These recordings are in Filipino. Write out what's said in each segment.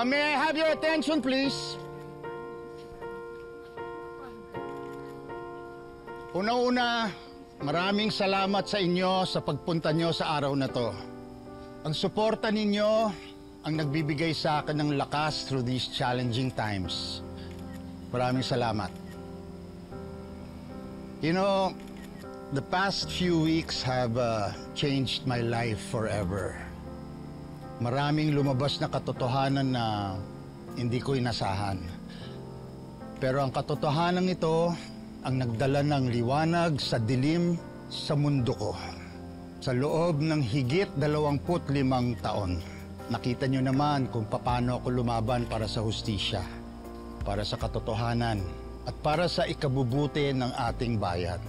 May I have your attention, please? Una-una, maraming salamat sa inyo sa pagpunta nyo sa araw na to. Ang suporta ninyo ang nagbibigay sa akin ng lakas through these challenging times. Maraming salamat. You know, the past few weeks have changed my life forever. Maraming lumabas na katotohanan na hindi ko inasahan. Pero ang katotohanan ito ang nagdala ng liwanag sa dilim sa mundo ko. Sa loob ng higit 25 taon, nakita nyo naman kung paano ako lumaban para sa hustisya, para sa katotohanan, at para sa ikabubuti ng ating bayan.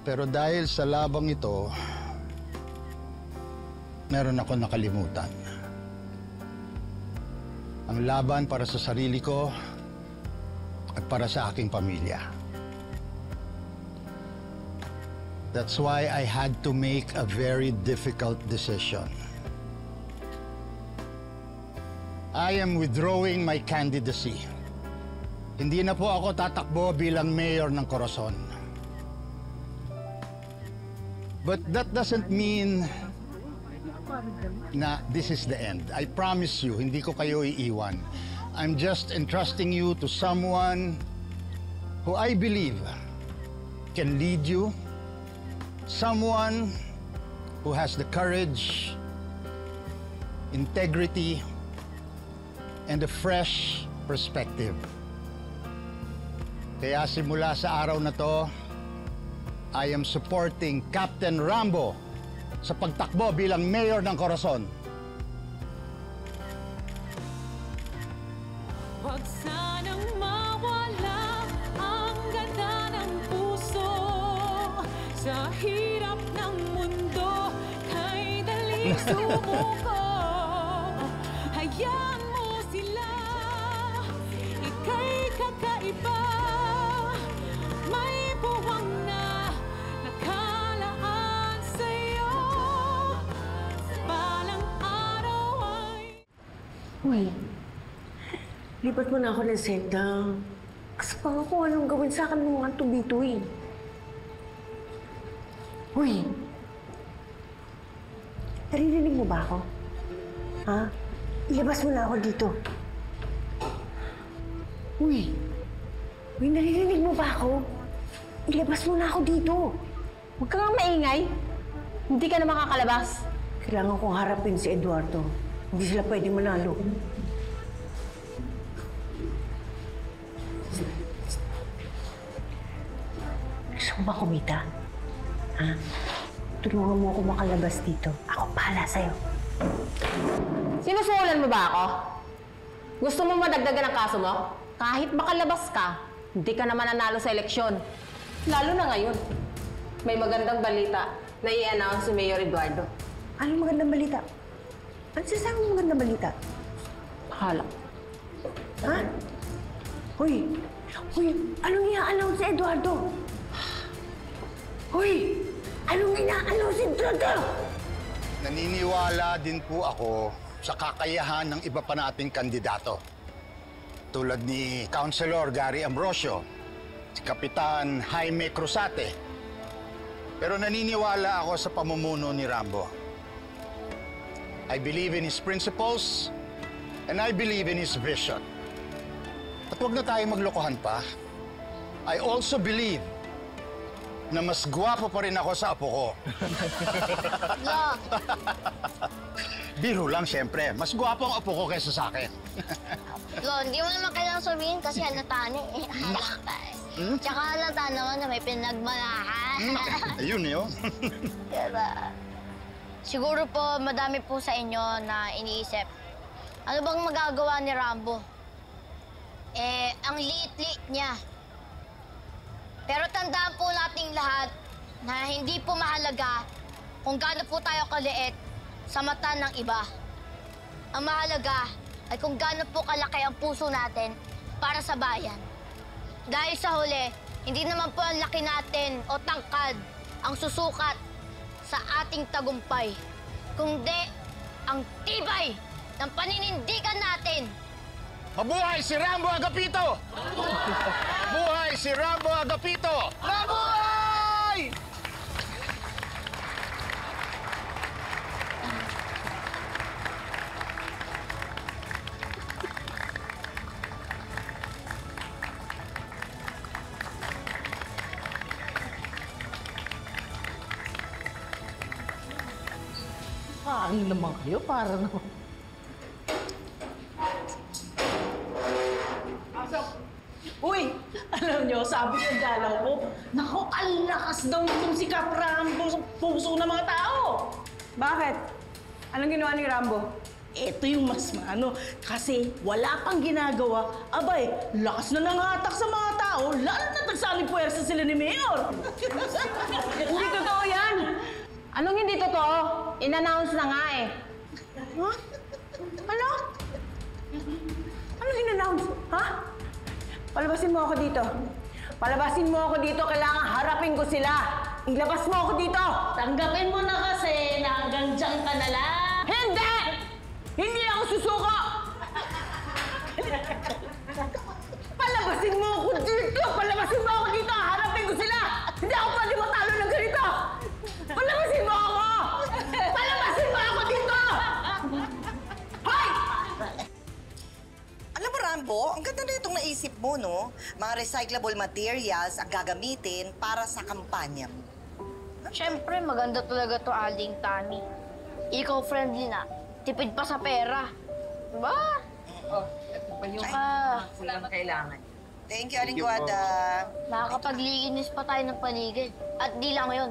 Pero dahil sa labang ito, meron ako nakalimutan. Ang laban para sa sarili ko at para sa aking pamilya. That's why I had to make a very difficult decision. I am withdrawing my candidacy. Hindi na po ako tatakbo bilang mayor ng Corazon. But that doesn't mean na this is the end. I promise you, hindi ko kayo iiwan. I'm just entrusting you to someone who I believe can lead you, someone who has the courage, integrity, and a fresh perspective. Kaya simula sa araw na to, I am supporting Captain Rambo sa pagtakbo bilang mayor ng Corazon. Huwag sanang mawala ang ganda ng puso sa hirap ng mundo, kay daling sumuko. Hayaan mo sila, ika'y kakaiba. May puwang na nakalaan sa'yo. Balang araw ay... Uy, lipat mo na ako ng senda. Kasi pa ako anong gawin sa akin ng mga tubito eh. Uy, naririnig mo ba ako? Ha? Ilabas mo na ako dito. Uy, naririnig mo ba ako? Ilabas mo na ako dito. Huwag ka nga maingay. Hindi ka na makakalabas. Kailangan kong harapin si Eduardo. Hindi sila pwede manalo. Gusto mo ba kumita? Ha? Tulungan mo ako makalabas dito. Ako bahala sa'yo. Sinusulan mo ba ako? Gusto mo madagdagan ang kaso mo? Kahit makalabas ka, hindi ka naman nanalo sa eleksyon. Lalo na ngayon. May magandang balita na i-announce si Mayor Eduardo. Anong magandang balita? Ano sasabi mong magandang balita? Bahala. Ha? Hoy! Anong i-announce si Eduardo? Hoy! Anong ina-announce si Eduardo? Naniniwala din po ako sa kakayahan ng iba pa nating kandidato. Tulad ni Councilor Gary Ambrosio, si Kapitan Jaime Cruzate. Pero naniniwala ako sa pamumuno ni Rambo. I believe in his principles and I believe in his vision. At huwag na tayo maglokohan pa. I also believe na mas gwapo pa rin ako sa apo ko. Lo, Biro lang, siyempre. Mas gwapo ang apo ko kaysa sa akin. hindi mo naman kailangang sabihin kasi halata na eh. Halata eh. Tsaka halata naman na may pinagmalahan. Ayun yun. Diba? Siguro po, madami po sa inyo na iniisip. Ano bang magagawa ni Rambo? Ang liit-liit niya. Pero tandaan po nating lahat na hindi po mahalaga kung gaano po tayo kaliit sa mata ng iba. Ang mahalaga ay kung gaano po kalaki ang puso natin para sa bayan. Dahil sa huli, hindi naman po ang laki natin o tangkad ang susukat sa ating tagumpay, kundi ang tibay ng paninindigan natin. Mabuhay si Rambo Agapito! Mabuhay si Rambo Agapito! Mabuhay! Ano naman kayo? Para naman. Uy! Alam nyo, sabi ng dalaw ko, naku, ang lakas daw nitong si Kap Rambo sa puso ng mga tao! Bakit? Anong ginawa ni Rambo? Ito yung mas maano, kasi wala pang ginagawa. Abay, lakas na nangatak sa mga tao, lalo na nagsaling puwersa sila ni Mayor. Hindi totoo yan! Anong hindi totoo? In-announce na nga eh. Ha? Ano? Ano in-announce? Ha? Palabasin mo ako dito. Palabasin mo ako dito. Kailangan harapin ko sila. Ilabas mo ako dito. Tanggapin mo na kasi na hanggang dyan ka na lang. Hindi! Hindi ako susuko! Palabasin mo ako dito! Palabasin mo ako dito! Harapin ko sila! Hindi ako pwede matalo ng ganito! Palabasin mo ako! Palabasin mo ako dito! Hoy! Alam mo, Rambo, ang ganda na itong naisip mo, no? Mga recyclable materials ang gagamitin para sa kampanya mo. Siyempre, maganda talaga to, Aling Tani. Eco-friendly na. Tipid pa sa pera. Diba? Thank you, Aling Guada. Nakakapaglinis pa tayo ng paligid. At di lang yun.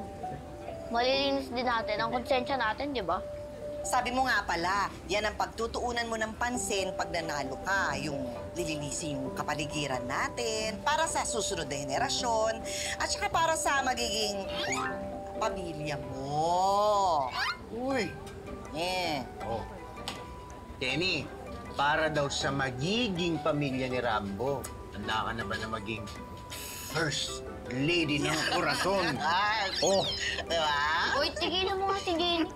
Malilinis din natin ang konsensya natin, di ba? Sabi mo nga pala, yan ang pagtutuunan mo ng pansin pag nanalo ka. Yung lilinisin yung kapaligiran natin para sa susunod na henerasyon at saka para sa magiging pamilya mo. Uy! Oh. Tenny, para daw sa magiging pamilya ni Rambo, handa ka na ba na maging first lady ng Corazon? Oh! Diba? Uy, tigilan mo nga si Jenny.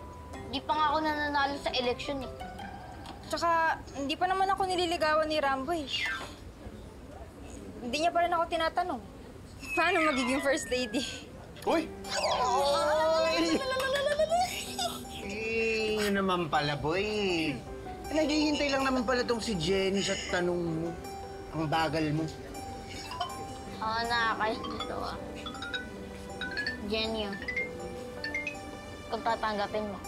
Di pa nga ako nananalo sa eleksyon eh. Tsaka, hindi pa naman ako nililigawan ni Rambo eh. Hindi niya pa rin ako tinatanong. Paano magiging first lady? Uy! Yun naman pala, boy. Naghihintay lang naman pala tong si Jenny sa tanong mo. Ang bagal mo. Oo, nakakayos dito ah. Jenny, kung tatanggapin mo,